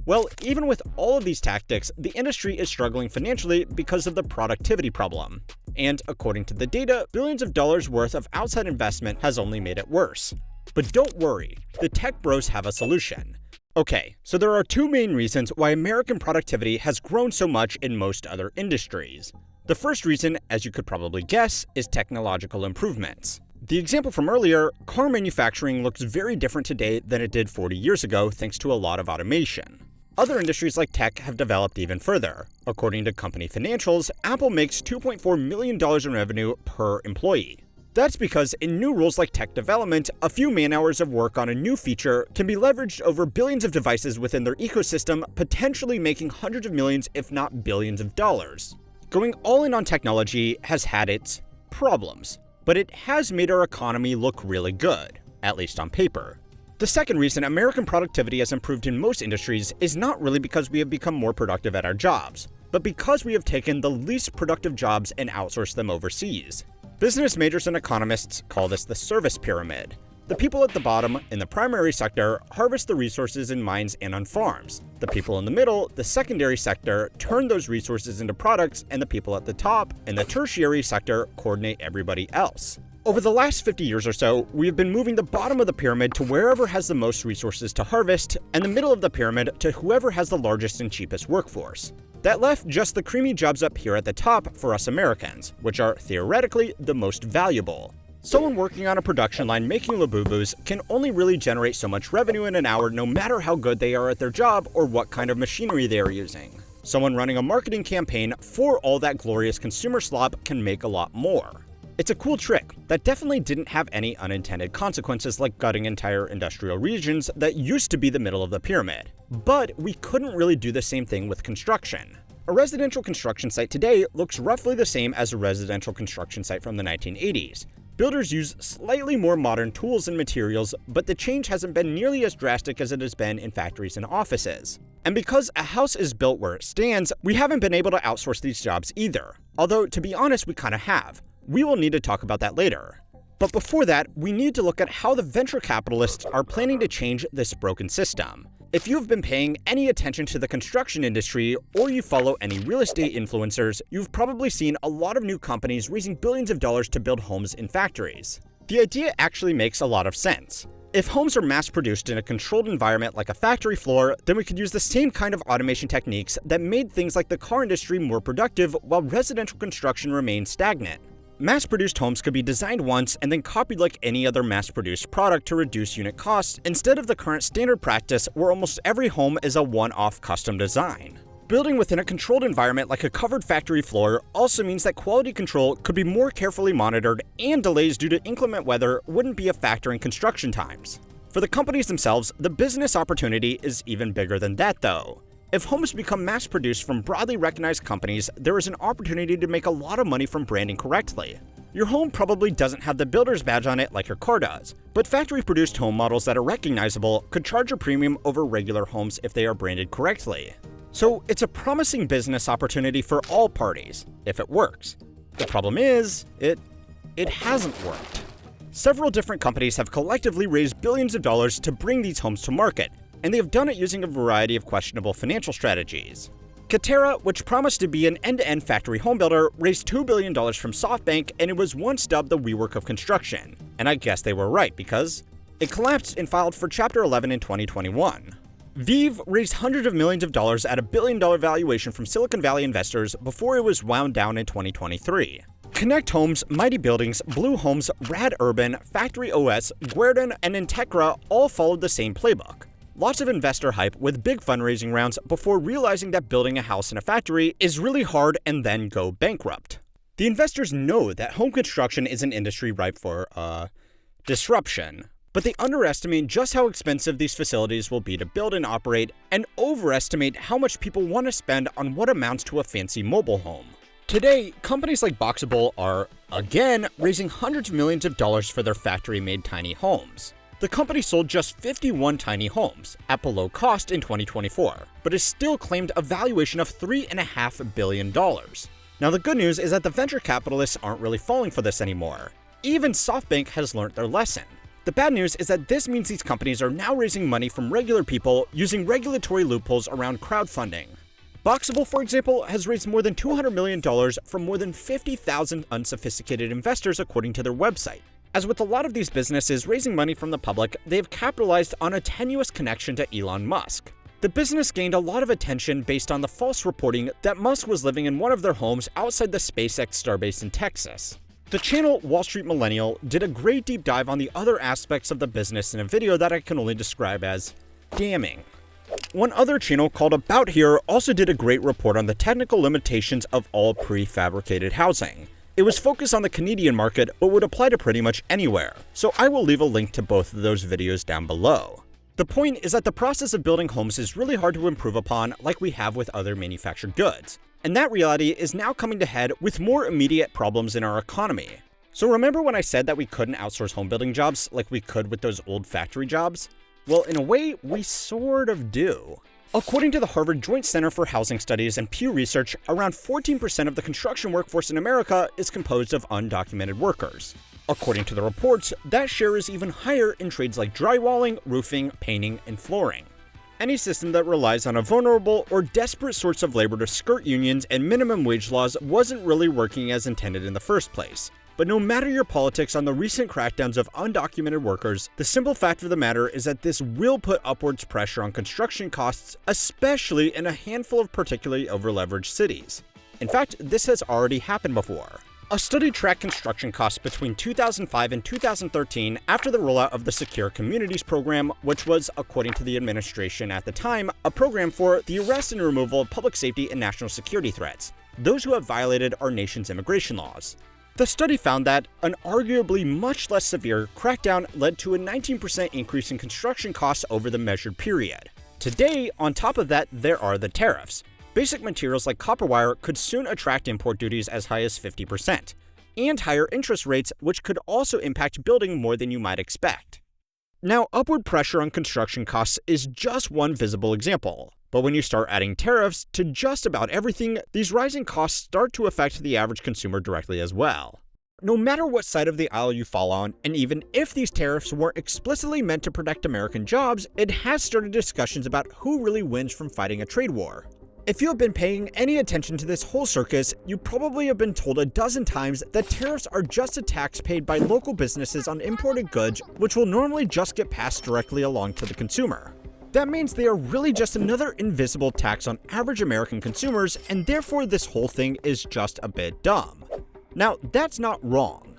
Well, even with all of these tactics, the industry is struggling financially because of the productivity problem. And according to the data, billions of dollars worth of outside investment has only made it worse. But don't worry, the tech bros have a solution. Okay, so there are 2 main reasons why American productivity has grown so much in most other industries. The first reason, as you could probably guess, is technological improvements. The example from earlier, car manufacturing looks very different today than it did 40 years ago thanks to a lot of automation. Other industries like tech have developed even further. According to company financials, Apple makes $2.4 million in revenue per employee. That's because in new roles like tech development, a few man-hours of work on a new feature can be leveraged over billions of devices within their ecosystem, potentially making hundreds of millions, if not billions of dollars. Going all in on technology has had its problems, but it has made our economy look really good, at least on paper. The second reason American productivity has improved in most industries is not really because we have become more productive at our jobs, but because we have taken the least productive jobs and outsourced them overseas. Business majors and economists call this the service pyramid. The people at the bottom, in the primary sector, harvest the resources in mines and on farms. The people in the middle, the secondary sector, turn those resources into products, and the people at the top, in the tertiary sector, coordinate everybody else. Over the last 50 years or so, we have been moving the bottom of the pyramid to wherever has the most resources to harvest, and the middle of the pyramid to whoever has the largest and cheapest workforce. That left just the creamy jobs up here at the top for us Americans, which are theoretically the most valuable. Someone working on a production line making Labubus can only really generate so much revenue in an hour no matter how good they are at their job or what kind of machinery they are using. Someone running a marketing campaign for all that glorious consumer slop can make a lot more. It's a cool trick that definitely didn't have any unintended consequences like gutting entire industrial regions that used to be the middle of the pyramid. But we couldn't really do the same thing with construction. A residential construction site today looks roughly the same as a residential construction site from the 1980s. Builders use slightly more modern tools and materials, but the change hasn't been nearly as drastic as it has been in factories and offices. And because a house is built where it stands, we haven't been able to outsource these jobs either. Although, to be honest, we kind of have. We will need to talk about that later. But before that, we need to look at how the venture capitalists are planning to change this broken system. If you've been paying any attention to the construction industry, or you follow any real estate influencers, you've probably seen a lot of new companies raising billions of dollars to build homes in factories. The idea actually makes a lot of sense. If homes are mass-produced in a controlled environment like a factory floor, then we could use the same kind of automation techniques that made things like the car industry more productive while residential construction remained stagnant. Mass-produced homes could be designed once and then copied like any other mass-produced product to reduce unit costs instead of the current standard practice where almost every home is a one-off custom design. Building within a controlled environment like a covered factory floor also means that quality control could be more carefully monitored and delays due to inclement weather wouldn't be a factor in construction times. For the companies themselves, the business opportunity is even bigger than that though. If homes become mass-produced from broadly recognized companies, there is an opportunity to make a lot of money from branding correctly. Your home probably doesn't have the builder's badge on it like your car does, but factory-produced home models that are recognizable could charge a premium over regular homes if they are branded correctly. So it's a promising business opportunity for all parties, if it works. The problem is, it hasn't worked. Several different companies have collectively raised billions of dollars to bring these homes to market, and they have done it using a variety of questionable financial strategies. Katerra, which promised to be an end-to-end factory homebuilder, raised $2 billion from SoftBank, and it was once dubbed the WeWork of construction. And I guess they were right, because it collapsed and filed for Chapter 11 in 2021. Vive raised hundreds of millions of dollars at a billion-dollar valuation from Silicon Valley investors before it was wound down in 2023. Connect Homes, Mighty Buildings, Blue Homes, Rad Urban, Factory OS, Guerdon, and Integra all followed the same playbook. Lots of investor hype with big fundraising rounds before realizing that building a house in a factory is really hard and then go bankrupt. The investors know that home construction is an industry ripe for, disruption, but they underestimate just how expensive these facilities will be to build and operate, and overestimate how much people want to spend on what amounts to a fancy mobile home. Today, companies like Boxable are, again, raising hundreds of millions of dollars for their factory-made tiny homes. The company sold just 51 tiny homes, at below cost in 2024, but has still claimed a valuation of $3.5 billion. Now the good news is that the venture capitalists aren't really falling for this anymore. Even SoftBank has learned their lesson. The bad news is that this means these companies are now raising money from regular people using regulatory loopholes around crowdfunding. Boxable, for example, has raised more than $200 million from more than 50,000 unsophisticated investors according to their website. As with a lot of these businesses raising money from the public, they have capitalized on a tenuous connection to Elon Musk. The business gained a lot of attention based on the false reporting that Musk was living in one of their homes outside the SpaceX starbase in Texas. The channel Wall Street Millennial did a great deep dive on the other aspects of the business in a video that I can only describe as damning. One other channel called About Here also did a great report on the technical limitations of all prefabricated housing. It was focused on the Canadian market, but would apply to pretty much anywhere, so I will leave a link to both of those videos down below. The point is that the process of building homes is really hard to improve upon like we have with other manufactured goods, and that reality is now coming to head with more immediate problems in our economy. So remember when I said that we couldn't outsource home building jobs like we could with those old factory jobs? Well, in a way, we sort of do. According to the Harvard Joint Center for Housing Studies and Pew Research, around 14% of the construction workforce in America is composed of undocumented workers. According to the reports, that share is even higher in trades like drywalling, roofing, painting, and flooring. Any system that relies on a vulnerable or desperate source of labor to skirt unions and minimum wage laws wasn't really working as intended in the first place. But no matter your politics on the recent crackdowns of undocumented workers, the simple fact of the matter is that this will put upwards pressure on construction costs, especially in a handful of particularly overleveraged cities. In fact, this has already happened before. A study tracked construction costs between 2005 and 2013 after the rollout of the Secure Communities program, which was, according to the administration at the time, a program for the arrest and removal of public safety and national security threats, those who have violated our nation's immigration laws. The study found that an arguably much less severe crackdown led to a 19% increase in construction costs over the measured period. Today, on top of that, there are the tariffs. Basic materials like copper wire could soon attract import duties as high as 50%, and higher interest rates, which could also impact building more than you might expect. Now, upward pressure on construction costs is just one visible example. But when you start adding tariffs to just about everything, these rising costs start to affect the average consumer directly as well. No matter what side of the aisle you fall on, and even if these tariffs weren't explicitly meant to protect American jobs, it has started discussions about who really wins from fighting a trade war. If you have been paying any attention to this whole circus, you probably have been told a dozen times that tariffs are just a tax paid by local businesses on imported goods, which will normally just get passed directly along to the consumer. That means they are really just another invisible tax on average American consumers, and therefore this whole thing is just a bit dumb. Now, that's not wrong.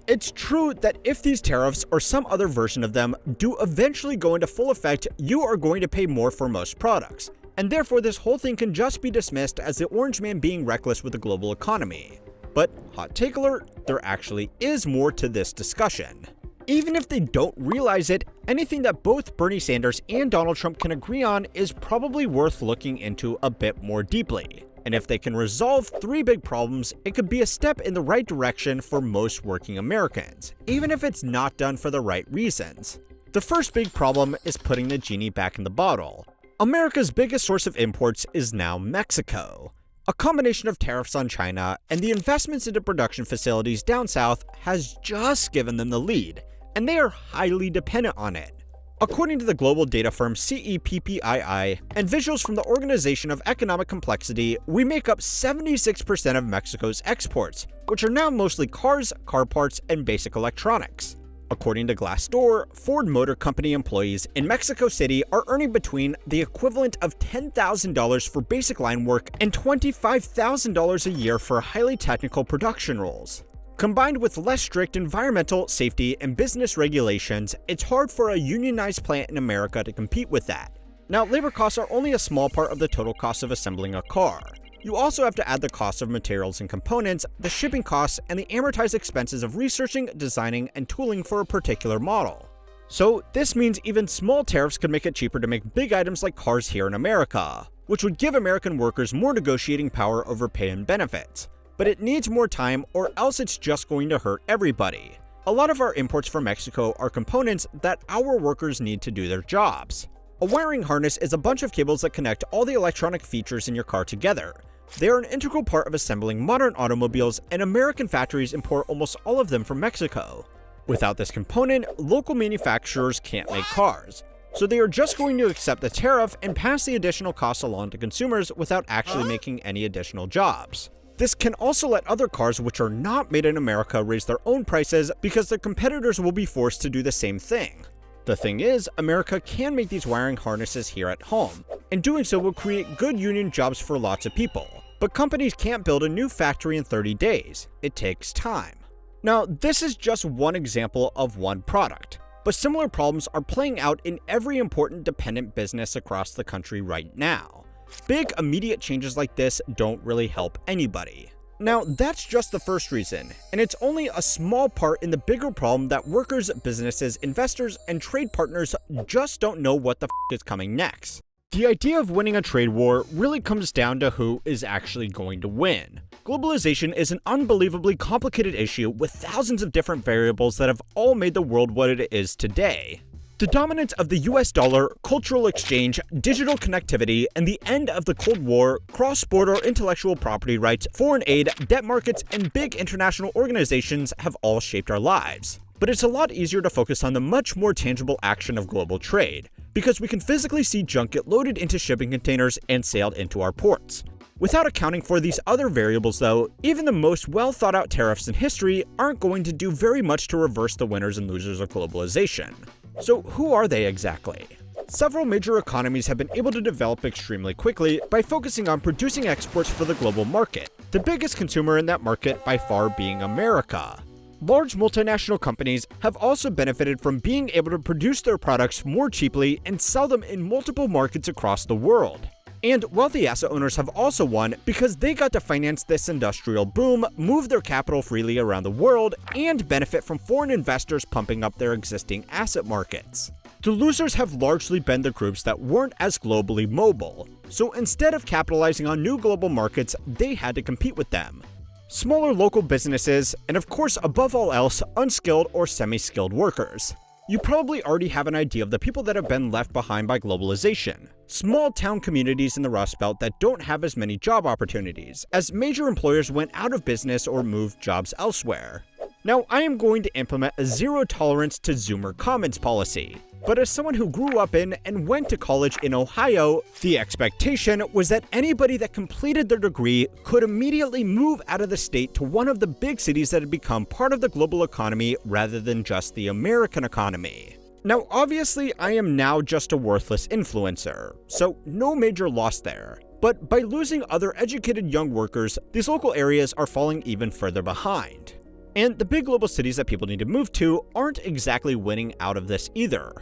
It's true that if these tariffs or some other version of them do eventually go into full effect, you are going to pay more for most products, and therefore this whole thing can just be dismissed as the orange man being reckless with the global economy. But, hot take alert, there actually is more to this discussion. Even if they don't realize it, anything that both Bernie Sanders and Donald Trump can agree on is probably worth looking into a bit more deeply. And if they can resolve three big problems, it could be a step in the right direction for most working Americans, even if it's not done for the right reasons. The first big problem is putting the genie back in the bottle. America's biggest source of imports is now Mexico. A combination of tariffs on China and the investments into production facilities down south has just given them the lead, and they are highly dependent on it. According to the global data firm CEPPII and visuals from the Organization of Economic Complexity, we make up 76% of Mexico's exports, which are now mostly cars, car parts, and basic electronics. According to Glassdoor, Ford Motor Company employees in Mexico City are earning between the equivalent of $10,000 for basic line work and $25,000 a year for highly technical production roles. Combined with less strict environmental, safety, and business regulations, it's hard for a unionized plant in America to compete with that. Now, labor costs are only a small part of the total cost of assembling a car. You also have to add the cost of materials and components, the shipping costs, and the amortized expenses of researching, designing, and tooling for a particular model. So this means even small tariffs could make it cheaper to make big items like cars here in America, which would give American workers more negotiating power over pay and benefits. But it needs more time, or else it's just going to hurt everybody. A lot of our imports from Mexico are components that our workers need to do their jobs. A wiring harness is a bunch of cables that connect all the electronic features in your car together. They are an integral part of assembling modern automobiles, and American factories import almost all of them from Mexico. Without this component, local manufacturers can't make cars, so they are just going to accept the tariff and pass the additional costs along to consumers without actually making any additional jobs. This can also let other cars which are not made in America raise their own prices because their competitors will be forced to do the same thing. The thing is, America can make these wiring harnesses here at home, and doing so will create good union jobs for lots of people. But companies can't build a new factory in 30 days. It takes time. Now, this is just one example of one product, but similar problems are playing out in every important dependent business across the country right now. Big, immediate changes like this don't really help anybody. Now, that's just the first reason, and it's only a small part in the bigger problem that workers, businesses, investors, and trade partners just don't know what the is coming next. The idea of winning a trade war really comes down to who is actually going to win. Globalization is an unbelievably complicated issue with thousands of different variables that have all made the world what it is today. The dominance of the US dollar, cultural exchange, digital connectivity, and the end of the Cold War, cross-border intellectual property rights, foreign aid, debt markets, and big international organizations have all shaped our lives. But it's a lot easier to focus on the much more tangible action of global trade, because we can physically see junk get loaded into shipping containers and sailed into our ports. Without accounting for these other variables though, even the most well thought out tariffs in history aren't going to do very much to reverse the winners and losers of globalization. So who are they exactly? Several major economies have been able to develop extremely quickly by focusing on producing exports for the global market, the biggest consumer in that market by far being America. Large multinational companies have also benefited from being able to produce their products more cheaply and sell them in multiple markets across the world. And wealthy asset owners have also won because they got to finance this industrial boom, move their capital freely around the world, and benefit from foreign investors pumping up their existing asset markets. The losers have largely been the groups that weren't as globally mobile, so instead of capitalizing on new global markets, they had to compete with them. Smaller local businesses, and of course above all else, unskilled or semi-skilled workers. You probably already have an idea of the people that have been left behind by globalization. Small town communities in the Rust Belt that don't have as many job opportunities, as major employers went out of business or moved jobs elsewhere. Now, I am going to implement a zero tolerance to Zoomer comments policy. But as someone who grew up in and went to college in Ohio, the expectation was that anybody that completed their degree could immediately move out of the state to one of the big cities that had become part of the global economy rather than just the American economy. Now, obviously, I am now just a worthless influencer, so no major loss there. But by losing other educated young workers, these local areas are falling even further behind. And the big global cities that people need to move to aren't exactly winning out of this either.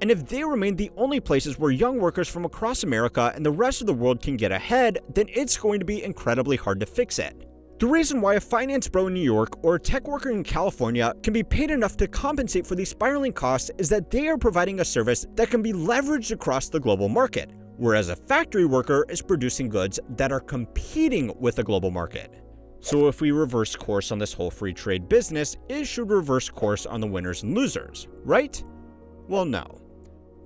And if they remain the only places where young workers from across America and the rest of the world can get ahead, then it's going to be incredibly hard to fix it. The reason why a finance bro in New York or a tech worker in California can be paid enough to compensate for these spiraling costs is that they are providing a service that can be leveraged across the global market, whereas a factory worker is producing goods that are competing with the global market. So if we reverse course on this whole free trade business, it should reverse course on the winners and losers, right? Well, no.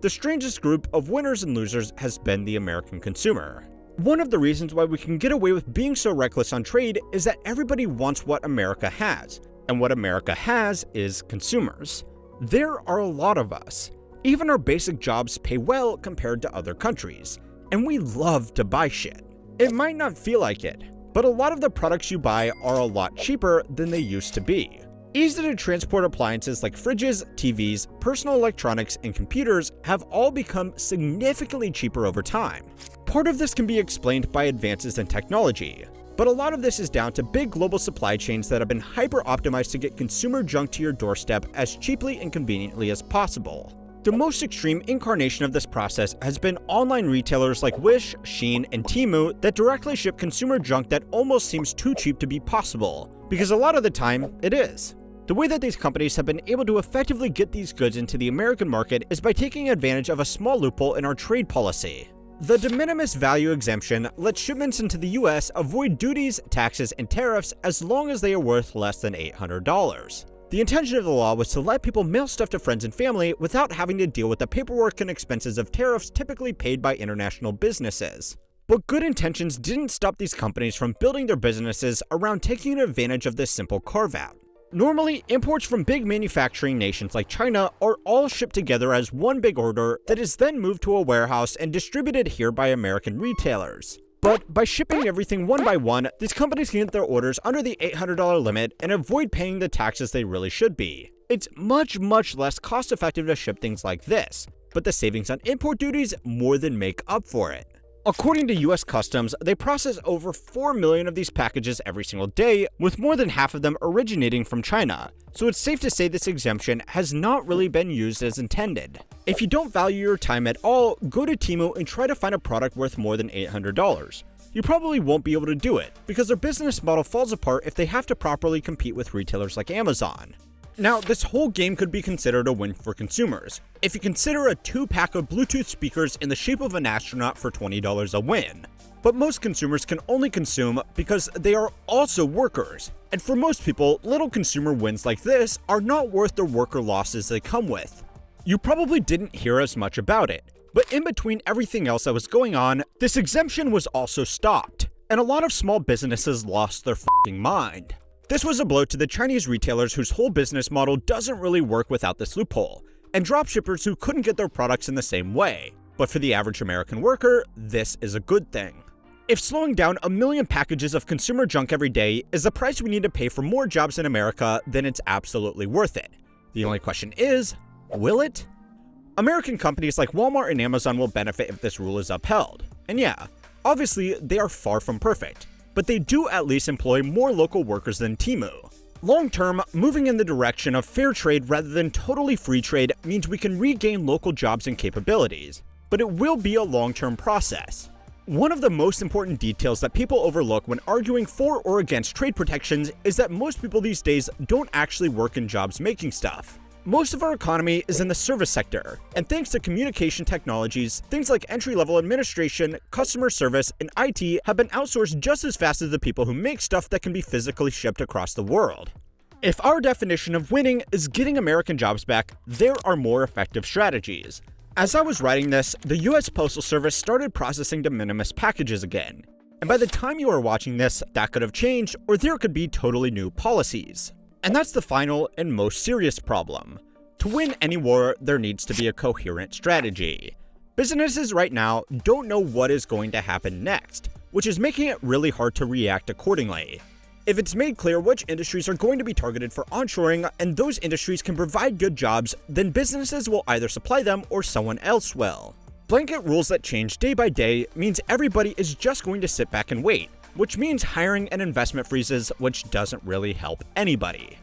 the strangest group of winners and losers has been the American consumer. One of the reasons why we can get away with being so reckless on trade is that everybody wants what America has, and what America has is consumers. There are a lot of us. Even our basic jobs pay well compared to other countries, and we love to buy shit. It might not feel like it, but a lot of the products you buy are a lot cheaper than they used to be. Easy to transport appliances like fridges, TVs, personal electronics, and computers have all become significantly cheaper over time. Part of this can be explained by advances in technology, but a lot of this is down to big global supply chains that have been hyper-optimized to get consumer junk to your doorstep as cheaply and conveniently as possible. The most extreme incarnation of this process has been online retailers like Wish, Shein, and Temu that directly ship consumer junk that almost seems too cheap to be possible, because a lot of the time, it is. The way that these companies have been able to effectively get these goods into the American market is by taking advantage of a small loophole in our trade policy. The de minimis value exemption lets shipments into the US avoid duties, taxes, and tariffs as long as they are worth less than $800. The intention of the law was to let people mail stuff to friends and family without having to deal with the paperwork and expenses of tariffs typically paid by international businesses. But good intentions didn't stop these companies from building their businesses around taking advantage of this simple carve-out. Normally, imports from big manufacturing nations like China are all shipped together as one big order that is then moved to a warehouse and distributed here by American retailers. But by shipping everything one by one, these companies can get their orders under the $800 limit and avoid paying the taxes they really should be. It's much less cost-effective to ship things like this, but the savings on import duties more than make up for it. According to US Customs, they process over 4 million of these packages every single day, with more than half of them originating from China, so it's safe to say this exemption has not really been used as intended. If you don't value your time at all, go to Temu and try to find a product worth more than $800. You probably won't be able to do it, because their business model falls apart if they have to properly compete with retailers like Amazon. Now, this whole game could be considered a win for consumers, if you consider a 2-pack of Bluetooth speakers in the shape of an astronaut for $20 a win. But most consumers can only consume because they are also workers, and for most people, little consumer wins like this are not worth the worker losses they come with. You probably didn't hear as much about it, but in between everything else that was going on, this exemption was also stopped, and a lot of small businesses lost their f***ing mind. This was a blow to the Chinese retailers whose whole business model doesn't really work without this loophole, and dropshippers who couldn't get their products in the same way. But for the average American worker, this is a good thing. If slowing down 1 million packages of consumer junk every day is the price we need to pay for more jobs in America, then it's absolutely worth it. The only question is, will it? American companies like Walmart and Amazon will benefit if this rule is upheld. And yeah, obviously they are far from perfect, but they do at least employ more local workers than Temu. Long term, moving in the direction of fair trade rather than totally free trade means we can regain local jobs and capabilities, but it will be a long-term process. One of the most important details that people overlook when arguing for or against trade protections is that most people these days don't actually work in jobs making stuff. Most of our economy is in the service sector, and thanks to communication technologies, things like entry-level administration, customer service, and IT have been outsourced just as fast as the people who make stuff that can be physically shipped across the world. If our definition of winning is getting American jobs back, there are more effective strategies. As I was writing this, the US Postal Service started processing de minimis packages again, and by the time you are watching this, that could have changed, or there could be totally new policies. And that's the final and most serious problem. To win any war, there needs to be a coherent strategy. Businesses right now don't know what is going to happen next, which is making it really hard to react accordingly. If it's made clear which industries are going to be targeted for onshoring and those industries can provide good jobs, then businesses will either supply them or someone else will. Blanket rules that change day by day means everybody is just going to sit back and wait, which means hiring and investment freezes, which doesn't really help anybody.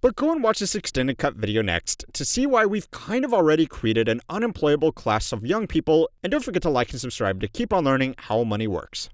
But go and watch this extended cut video next to see why we've kind of already created an unemployable class of young people, and don't forget to like and subscribe to keep on learning how money works.